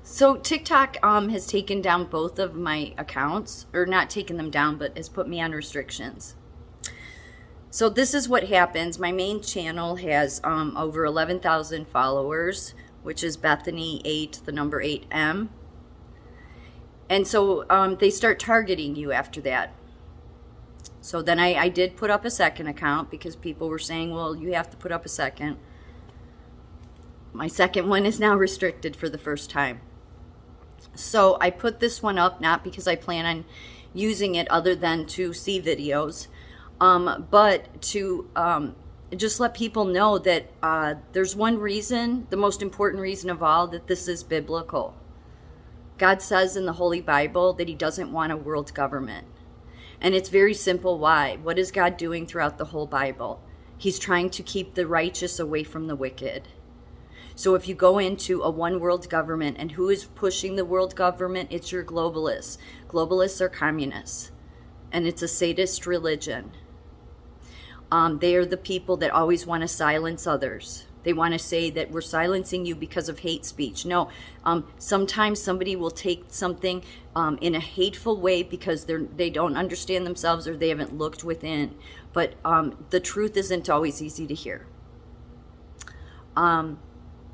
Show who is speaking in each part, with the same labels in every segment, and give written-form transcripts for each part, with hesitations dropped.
Speaker 1: So TikTok has taken down both of my accounts, or not taken them down, but has put me on restrictions. So this is what happens. My main channel has over 11,000 followers, which is Bethany 8, the number 8M. And so they start targeting you after that. So then I did put up a second account because people were saying, well, you have to put up a second. My second one is now restricted for the first time. So I put this one up not because I plan on using it other than to see videos, but to just let people know that there's one reason, the most important reason of all, that this is biblical. God says in the Holy Bible that he doesn't want a world government. And it's very simple why. What is God doing throughout the whole Bible? He's trying to keep the righteous away from the wicked. So if you go into a one world government, and who is pushing the world government? It's your globalists. Globalists are communists. And it's a sadist religion. They are the people that always want to silence others. They want to say that we're silencing you because of hate speech. No, sometimes somebody will take something in a hateful way because they don't understand themselves or they haven't looked within. But the truth isn't always easy to hear.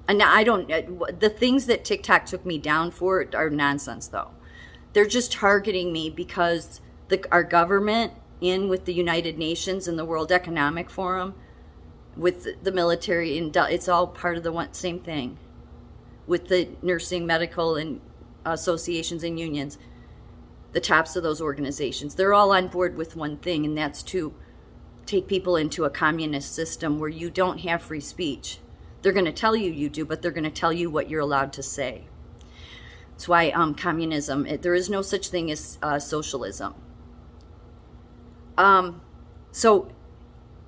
Speaker 1: And I don't, the things that TikTok took me down for are nonsense though. They're just targeting me because our government, in with the United Nations and the World Economic Forum, with the military, and it's all part of the same thing. With the nursing, medical, and associations and unions, the tops of those organizations, they're all on board with one thing, and that's to take people into a communist system where you don't have free speech. They're going to tell you you do, but they're going to tell you what you're allowed to say. That's why communism, there is no such thing as socialism. So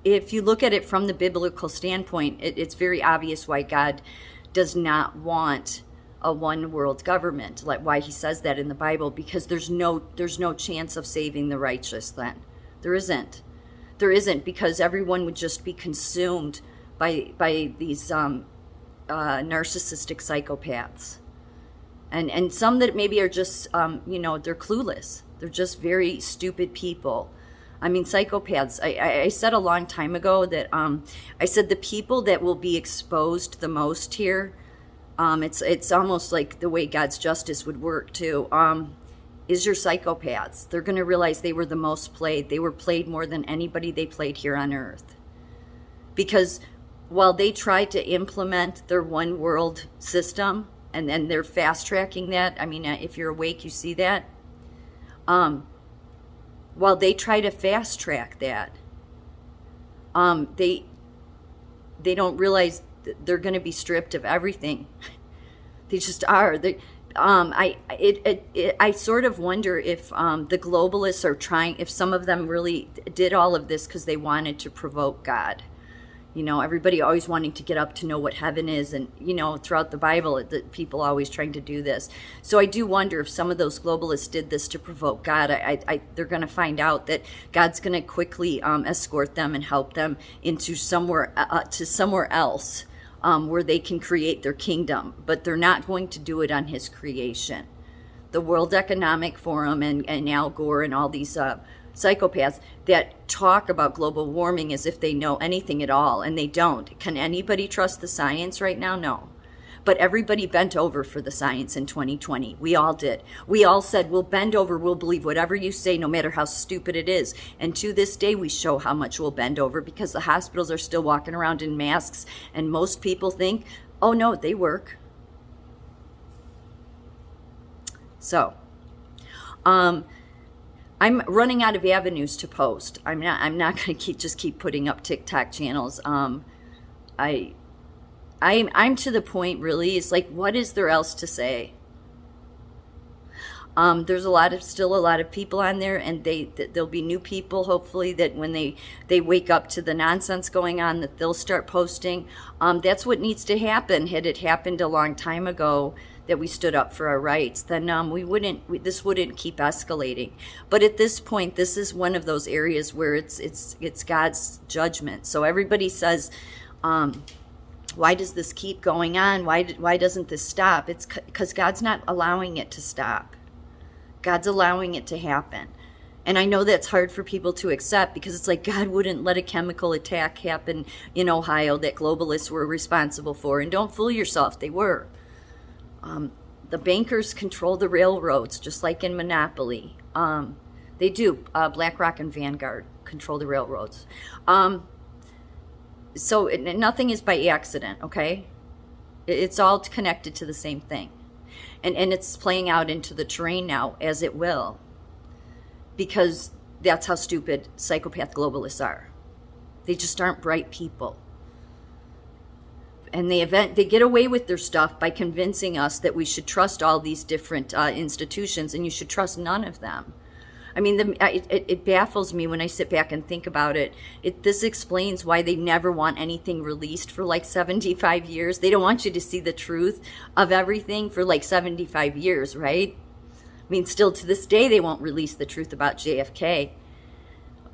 Speaker 1: if you look at it from the biblical standpoint, it's very obvious why God does not want a one world government, like why he says that in the Bible, because there's no chance of saving the righteous then. There isn't, because everyone would just be consumed by these narcissistic psychopaths. And some that maybe are just, they're clueless. They're just very stupid people. I mean, psychopaths. I said a long time ago that I said the people that will be exposed the most here, it's almost like the way God's justice would work too, is your psychopaths. They're going to realize they were the most played. They were played more than anybody they played here on earth. Because while they tried to implement their one world system, and then they're fast tracking that, I mean, if you're awake, you see that. While they try to fast track that, they don't realize they're going to be stripped of everything. They just are. I sort of wonder if the globalists are trying, if some of them really did all of this because they wanted to provoke God. You know, everybody always wanting to get up to know what heaven is. And, throughout the Bible, people always trying to do this. So I do wonder if some of those globalists did this to provoke God. They're going to find out that God's going to quickly escort them and help them into somewhere else where they can create their kingdom. But they're not going to do it on his creation. The World Economic Forum and Al Gore and all these psychopaths that talk about global warming as if they know anything at all, and they don't. Can anybody trust the science right now? No. But everybody bent over for the science in 2020. We all did. We all said, we'll bend over, we'll believe whatever you say, no matter how stupid it is. And to this day, we show how much we'll bend over because the hospitals are still walking around in masks, and most people think, oh no, they work. So, I'm running out of avenues to post. I'm not going to keep putting up TikTok channels. I'm to the point really. It's like, what is there else to say? There's still a lot of people on there, and there'll be new people hopefully that when they wake up to the nonsense going on, that they'll start posting. That's what needs to happen. Had it happened a long time ago, that we stood up for our rights, then this wouldn't keep escalating. But at this point, this is one of those areas where it's God's judgment. So everybody says, why does this keep going on? Why doesn't this stop? It's because God's not allowing it to stop. God's allowing it to happen. And I know that's hard for people to accept, because it's like God wouldn't let a chemical attack happen in Ohio that globalists were responsible for. And don't fool yourself, they were. The bankers control the railroads, just like in Monopoly. They do. BlackRock and Vanguard control the railroads. So nothing is by accident, okay? It's all connected to the same thing. And it's playing out into the terrain now, as it will. Because that's how stupid psychopath globalists are. They just aren't bright people. And they get away with their stuff by convincing us that we should trust all these different institutions, and you should trust none of them. I mean, it baffles me when I sit back and think about it. This explains why they never want anything released for like 75 years. They don't want you to see the truth of everything for like 75 years, right? I mean, still to this day, they won't release the truth about JFK,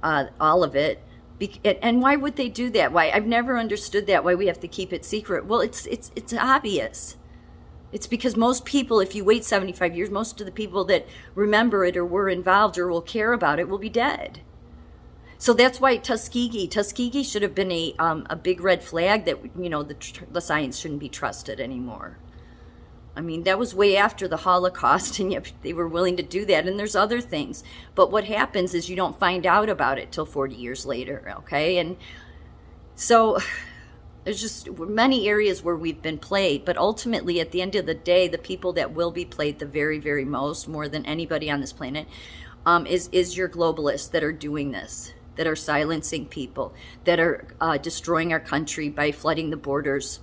Speaker 1: all of it. And why would they do that? Why? I've never understood that, why we have to keep it secret. Well, it's obvious. It's because most people, if you wait 75 years, most of the people that remember it or were involved or will care about it will be dead. So that's why Tuskegee should have been a big red flag that, you know, the science shouldn't be trusted anymore. I mean, that was way after the Holocaust, and yet they were willing to do that. And there's other things. But what happens is you don't find out about it till 40 years later, okay? And so there's just many areas where we've been played. But ultimately, at the end of the day, the people that will be played the very, very most, more than anybody on this planet, is your globalists that are doing this, that are silencing people, that are destroying our country by flooding the borders.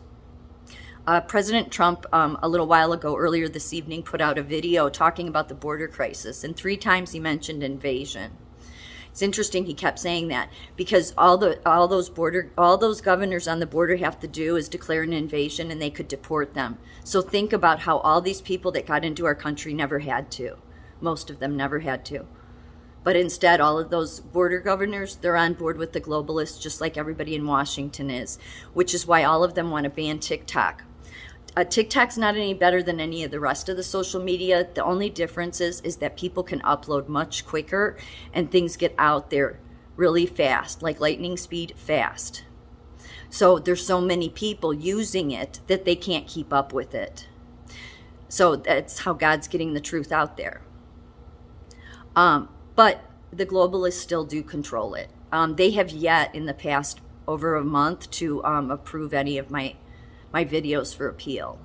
Speaker 1: President Trump, a little while ago, earlier this evening, put out a video talking about the border crisis, and 3 times he mentioned invasion. It's interesting he kept saying that, because all those governors on the border have to do is declare an invasion, and they could deport them. So think about how all these people that got into our country never had to. Most of them never had to. But instead, all of those border governors, they're on board with the globalists, just like everybody in Washington is, which is why all of them want to ban TikTok. TikTok's not any better than any of the rest of the social media. The only difference is that people can upload much quicker and things get out there really fast, like lightning speed fast. So there's so many people using it that they can't keep up with it. So that's how God's getting the truth out there. But the globalists still do control it. They have yet in the past over a month to approve any of my videos for appeal.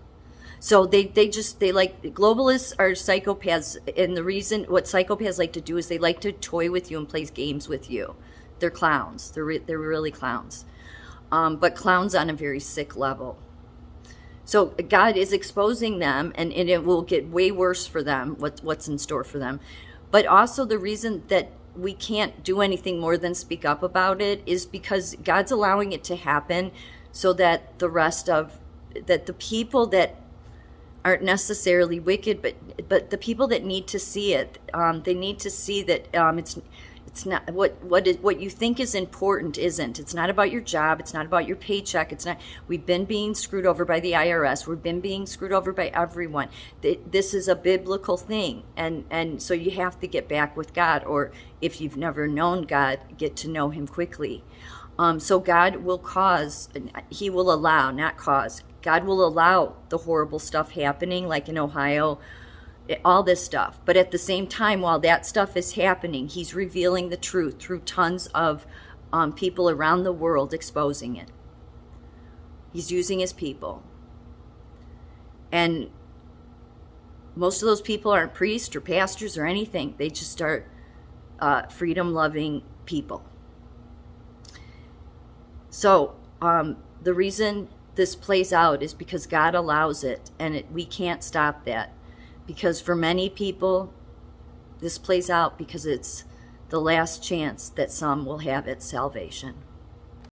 Speaker 1: So they like, globalists are psychopaths, and the reason what psychopaths like to do is they like to toy with you and play games with you. They're clowns. They're really clowns, but clowns on a very sick level. So God is exposing them, and it will get way worse for them. What's in store for them, but also the reason that we can't do anything more than speak up about it is because God's allowing it to happen, so that that the people that aren't necessarily wicked, but the people that need to see it, they need to see that it's not what you think is important isn't. It's not about your job. It's not about your paycheck. It's not. We've been being screwed over by the IRS. We've been being screwed over by everyone. This is a biblical thing, and so you have to get back with God, or if you've never known God, get to know Him quickly. So God will cause, He will allow, not cause. God will allow the horrible stuff happening, like in Ohio, all this stuff. But at the same time, while that stuff is happening, He's revealing the truth through tons of people around the world exposing it. He's using His people. And most of those people aren't priests or pastors or anything. They just are freedom-loving people. So the reason this plays out is because God allows it, and we can't stop that. Because for many people, this plays out because it's the last chance that some will have at salvation.